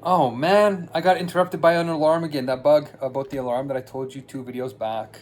Oh man, I got interrupted by an alarm again. That bug about the alarm that I told you 2 videos back.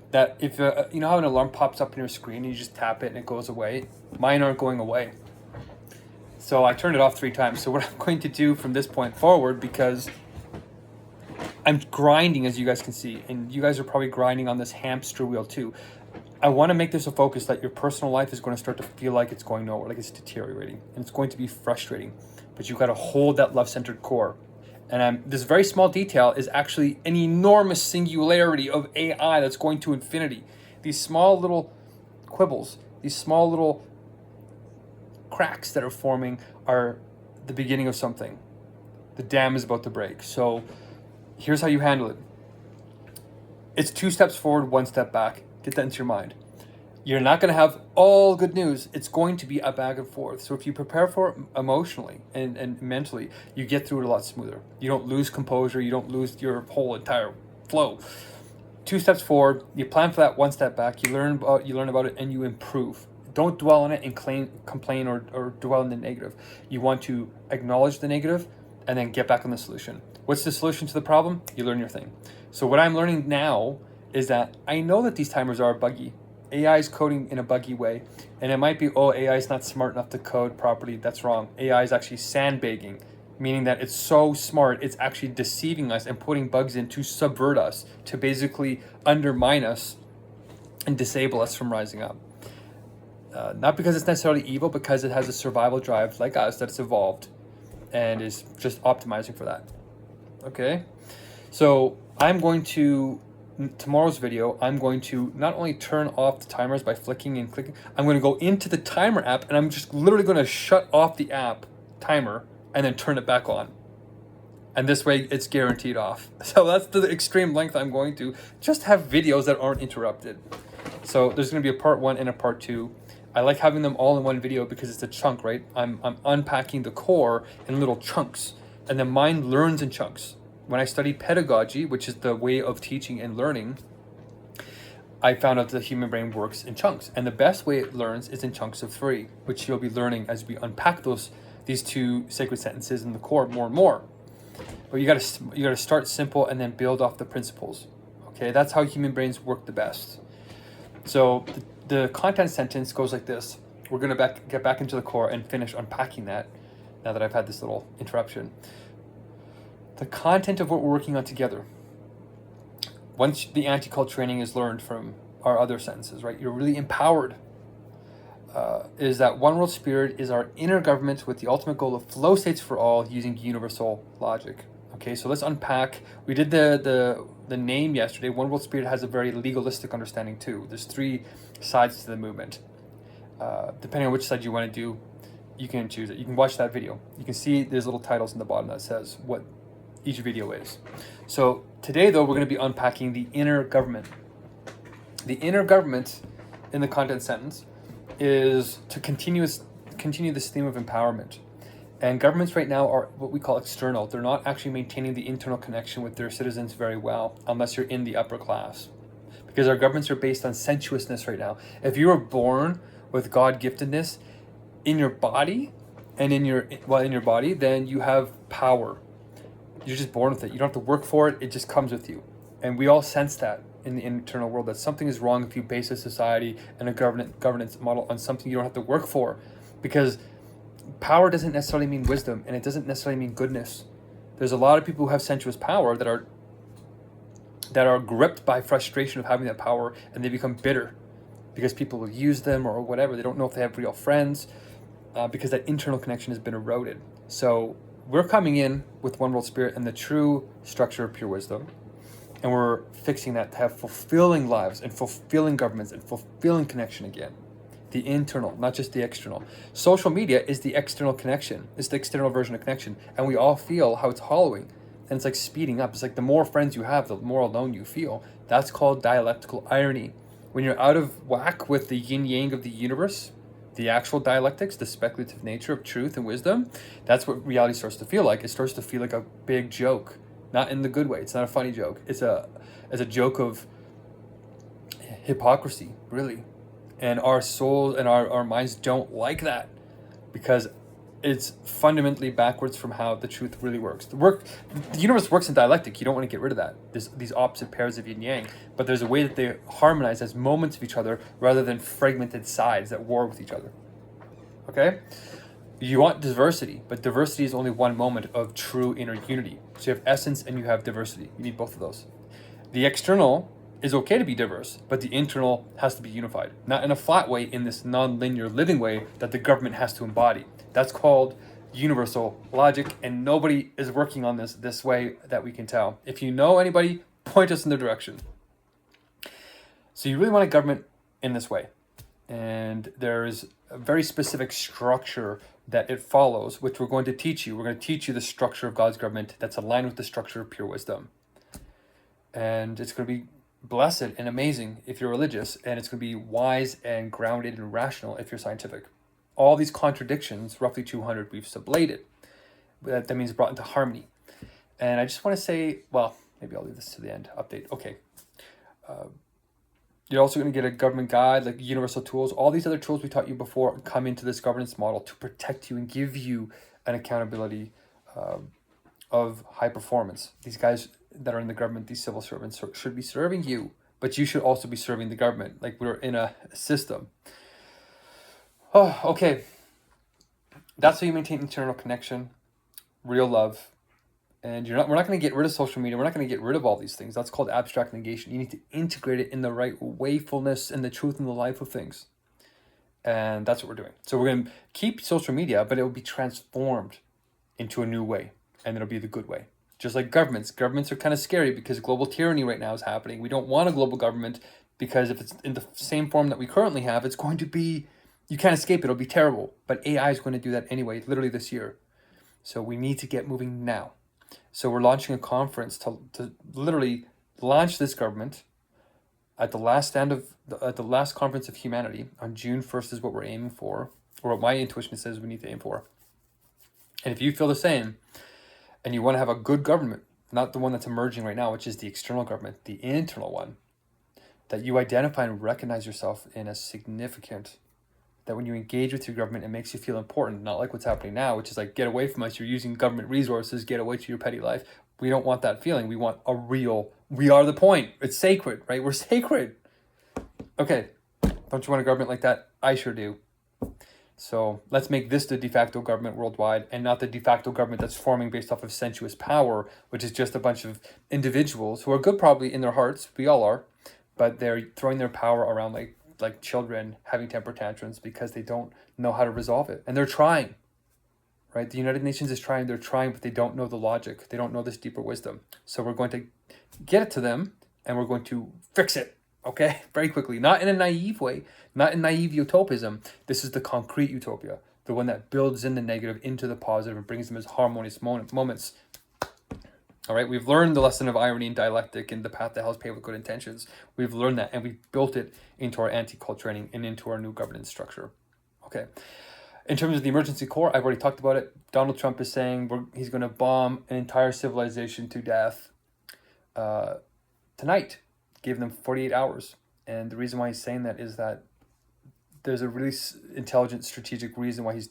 That if you know how an alarm pops up on your screen and you just tap it and it goes away. Mine aren't going away. So I turned it off 3 times. So what I'm going to do from this point forward, because I'm grinding, as you guys can see, and you guys are probably grinding on this hamster wheel too. I want to make this a focus that your personal life is going to start to feel like it's going nowhere, like it's deteriorating, and it's going to be frustrating. But you've got to hold that love-centered core. And this very small detail is actually an enormous singularity of AI that's going to infinity. These small little quibbles, these small little cracks that are forming are the beginning of something. The dam is about to break. So here's how you handle it. It's 2 steps forward, 1 step back. Get that into your mind. You're not going to have all good news. It's going to be a back and forth. So if you prepare for it emotionally and mentally, you get through it a lot smoother. You don't lose composure. You don't lose your whole entire flow. 2 steps forward. You plan for that, 1 step back. You learn about it, and you improve. Don't dwell on it and complain or dwell in the negative. You want to acknowledge the negative and then get back on the solution. What's the solution to the problem? You learn your thing. So what I'm learning now is that I know that these timers are buggy. AI is coding in a buggy way, and it might be, oh, AI is not smart enough to code properly. That's wrong. AI is actually sandbagging, meaning that it's so smart, it's actually deceiving us and putting bugs in to subvert us, to basically undermine us and disable us from rising up. Not because it's necessarily evil, because it has a survival drive like us that's evolved and is just optimizing for that. Okay? So I'm going to, tomorrow's video, I'm going to not only turn off the timers by flicking and clicking, I'm going to go into the timer app and I'm just literally going to shut off the app timer and then turn it back on. And this way it's guaranteed off. So that's the extreme length I'm going to just have videos that aren't interrupted. So there's going to be a part 1 and a part 2. I like having them all in one video because it's a chunk, right? I'm unpacking the core in little chunks, and the mind learns in chunks. When I studied pedagogy, which is the way of teaching and learning, I found out the human brain works in chunks, and the best way it learns is in chunks of 3, which you'll be learning as we unpack these 2 sacred sentences in the core more and more. But you gotta start simple and then build off the principles. Okay, that's how human brains work the best. So the content sentence goes like this. We're going to get back into the core and finish unpacking that now that I've had this little interruption. The content of what we're working on together, once the anti-cult training is learned from our other sentences, right? You're really empowered. Is that one world spirit is our inner government with the ultimate goal of flow states for all using universal logic. Okay, so let's unpack. We did the name yesterday. One world spirit has a very legalistic understanding too. There's 3 sides to the movement. Depending on which side you want to do, you can choose it. You can watch that video. You can see there's little titles in the bottom that says what each video is. So today though, we're going to be unpacking the inner government. The inner government in the content sentence is to continue this theme of empowerment. And governments right now are what we call external. They're not actually maintaining the internal connection with their citizens very well, unless you're in the upper class. Because our governments are based on sensuousness right now. If you were born with God-giftedness in your body, and in your body, then you have power. You're just born with it. You don't have to work for it. It just comes with you. And we all sense that in the internal world, that something is wrong if you base a society and a governance model on something you don't have to work for. Because power doesn't necessarily mean wisdom, and it doesn't necessarily mean goodness. There's a lot of people who have sensuous power that are gripped by frustration of having that power, and they become bitter because people will use them or whatever. They don't know if they have real friends because that internal connection has been eroded. So we're coming in with one world spirit and the true structure of pure wisdom, and we're fixing that to have fulfilling lives and fulfilling governments and fulfilling connection again. The internal, not just the external. Social media is the external connection. It's the external version of connection. And we all feel how it's hollowing. And it's like speeding up. It's like the more friends you have, the more alone you feel. That's called dialectical irony. When you're out of whack with the yin-yang of the universe, the actual dialectics, the speculative nature of truth and wisdom, that's what reality starts to feel like. It starts to feel like a big joke. Not in the good way. It's not a funny joke. It's a joke of hypocrisy, really. And our souls and our minds don't like that, because it's fundamentally backwards from how the truth really works. The universe works in dialectic. You don't want to get rid of that. There's these opposite pairs of yin yang, but there's a way that they harmonize as moments of each other rather than fragmented sides that war with each other. Okay? You want diversity, but diversity is only one moment of true inner unity. So you have essence and you have diversity. You need both of those. The external is okay to be diverse, but the internal has to be unified. Not in a flat way, in this non-linear living way that the government has to embody. That's called universal logic, and nobody is working on this way that we can tell. If you know anybody, point us in the direction. So you really want a government in this way. And there's a very specific structure that it follows, which we're going to teach you. We're going to teach you the structure of God's government that's aligned with the structure of pure wisdom. And it's going to be blessed and amazing if you're religious, and it's going to be wise and grounded and rational if you're scientific. All these contradictions, roughly 200, we've sublated. That means brought into harmony. And I just want to say, well, maybe I'll leave this to the end. Update. Okay. You're also going to get a government guide, like universal tools. All these other tools we taught you before come into this governance model to protect you and give you an accountability of high performance. These guys that are in the government, these civil servants, should be serving you, but you should also be serving the government. Like, we're in a system. Oh, okay. That's how you maintain internal connection, real love. And we're not going to get rid of social media. We're not going to get rid of all these things. That's called abstract negation. You need to integrate it in the right wayfulness and the truth in the life of things. And that's what we're doing. So we're going to keep social media, but it will be transformed into a new way. And it'll be the good way. Just like governments. Governments are kind of scary because global tyranny right now is happening. We don't want a global government because if it's in the same form that we currently have, it's going to be, you can't escape it. It'll be terrible. But AI is going to do that anyway, literally this year. So we need to get moving now. So we're launching a conference to literally launch this government at the last conference of humanity on June 1st is what we're aiming for, or what my intuition says we need to aim for. And if you feel the same, and you want to have a good government, not the one that's emerging right now, which is the external government, the internal one, that you identify and recognize yourself in as significant, that when you engage with your government, it makes you feel important, not like what's happening now, which is like, get away from us, you're using government resources, get away to your petty life. We don't want that feeling. We want a real, we are the point. It's sacred, right? We're sacred. Okay, don't you want a government like that? I sure do. So let's make this the de facto government worldwide, and not the de facto government that's forming based off of sensuous power, which is just a bunch of individuals who are good probably in their hearts, we all are, but they're throwing their power around like children having temper tantrums because they don't know how to resolve it. And they're trying, right? The United Nations is trying, they're trying, but they don't know the logic. They don't know this deeper wisdom. So we're going to get it to them, and we're going to fix it, okay? Very quickly, not in a naive way, not in naive utopism. This is the concrete utopia, the one that builds in the negative into the positive and brings them as harmonious moments. All right, we've learned the lesson of irony and dialectic and the path that hell is paved with good intentions. We've learned that, and we've built it into our anti-cult training and into our new governance structure. Okay. In terms of the emergency corps, I've already talked about it. Donald Trump is saying he's going to bomb an entire civilization to death tonight. Gave them 48 hours. And the reason why he's saying that is that there's a really intelligent strategic reason why he's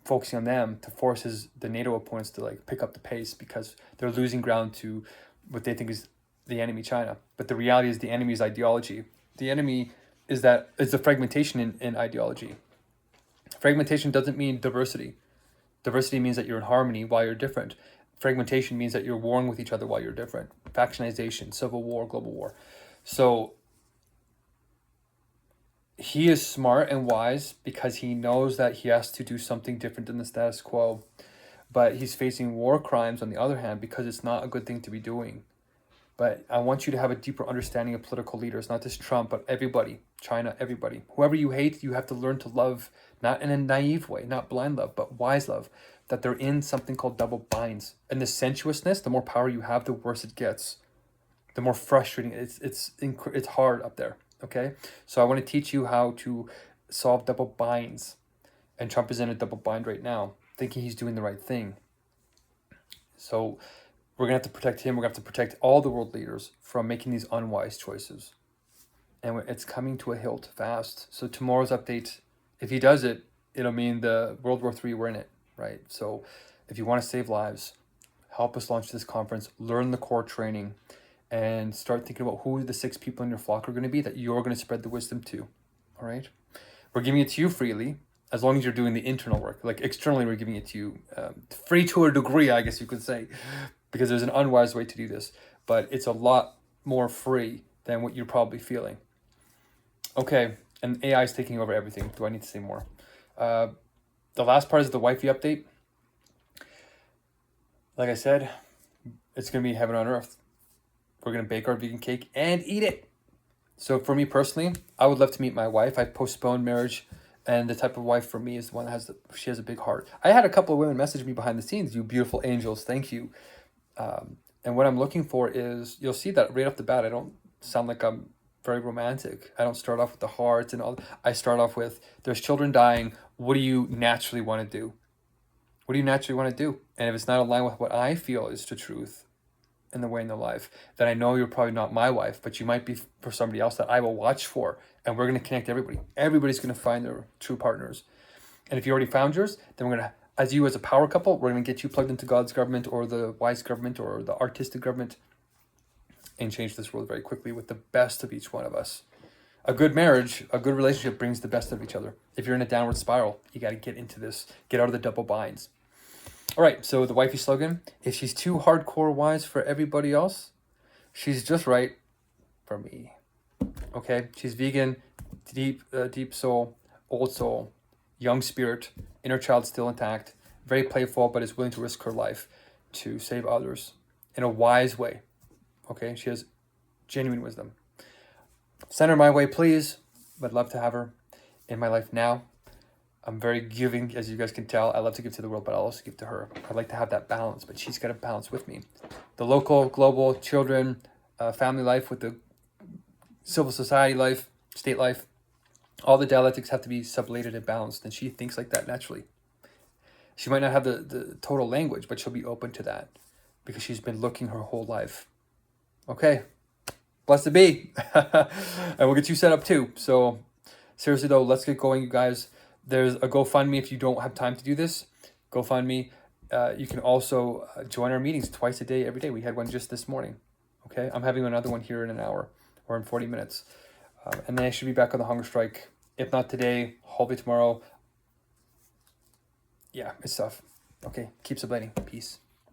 focusing on them, to force the NATO opponents to like pick up the pace, because they're losing ground to what they think is the enemy, China. But the reality is the enemy's ideology. The enemy is the fragmentation in ideology. Fragmentation doesn't mean diversity. Diversity means that you're in harmony while you're different. Fragmentation means that you're warring with each other while you're different. Factionization, civil war, global war. So he is smart and wise because he knows that he has to do something different than the status quo. But he's facing war crimes on the other hand because it's not a good thing to be doing. But I want you to have a deeper understanding of political leaders, not just Trump, but everybody, China, everybody. Whoever you hate, you have to learn to love, not in a naive way, not blind love, but wise love, that they're in something called double binds. And the sensuousness, the more power you have, the worse it gets. The more frustrating, it's hard up there. Okay, so I want to teach you how to solve double binds. And Trump is in a double bind right now, thinking he's doing the right thing. So we're going to have to protect him. We're going to have to protect all the world leaders from making these unwise choices. And it's coming to a hilt fast. So tomorrow's update, if he does it, it'll mean the World War III, we're in it, right? So if you want to save lives, help us launch this conference, learn the core training, and start thinking about who the 6 people in your flock are going to be that you're going to spread the wisdom to, all right? We're giving it to you freely, as long as you're doing the internal work. Like externally, we're giving it to you free to a degree, I guess you could say, because there's an unwise way to do this, but it's a lot more free than what you're probably feeling. Okay, and AI is taking over everything. Do I need to say more? The last part is the wifey update. Like I said, it's going to be heaven on earth. We're going to bake our vegan cake and eat it. So for me personally, I would love to meet my wife. I postponed marriage, and the type of wife for me is the one that she has a big heart. I had a couple of women message me behind the scenes, you beautiful angels, thank you. And what I'm looking for is, you'll see that right off the bat, I don't sound like I'm very romantic. I don't start off with the heart and all. I start off with, there's children dying. What do you naturally want to do? What do you naturally want to do? And if it's not aligned with what I feel is the truth in the way in their life, then I know you're probably not my wife, but you might be for somebody else that I will watch for. And we're going to connect everybody. Everybody's going to find their true partners. And if you already found yours, then we're going to, as a power couple, we're going to get you plugged into God's government or the wise government or the artistic government and change this world very quickly with the best of each one of us. A good marriage, a good relationship brings the best of each other. If you're in a downward spiral, you got to get into this, get out of the double binds. All right, so the wifey slogan, if she's too hardcore wise for everybody else, she's just right for me. Okay, she's vegan, deep soul, old soul, young spirit, inner child still intact, very playful, but is willing to risk her life to save others in a wise way. Okay, she has genuine wisdom. Send her my way, please. I'd love to have her in my life now. I'm very giving, as you guys can tell. I love to give to the world, but I'll also give to her. I'd like to have that balance, but she's got to balance with me. The local, global, children, family life with the civil society life, state life, all the dialectics have to be sublated and balanced, and she thinks like that naturally. She might not have the total language, but she'll be open to that because she's been looking her whole life. Okay, blessed be. And we'll get you set up too. So seriously though, let's get going, you guys. There's a GoFundMe if you don't have time to do this. GoFundMe. You can also join our meetings twice a day, every day. We had one just this morning. Okay, I'm having another one here in an hour or in 40 minutes. And then I should be back on the Hungerstrike. If not today, hopefully tomorrow. Yeah, it's tough. Okay, keep sublating. Peace.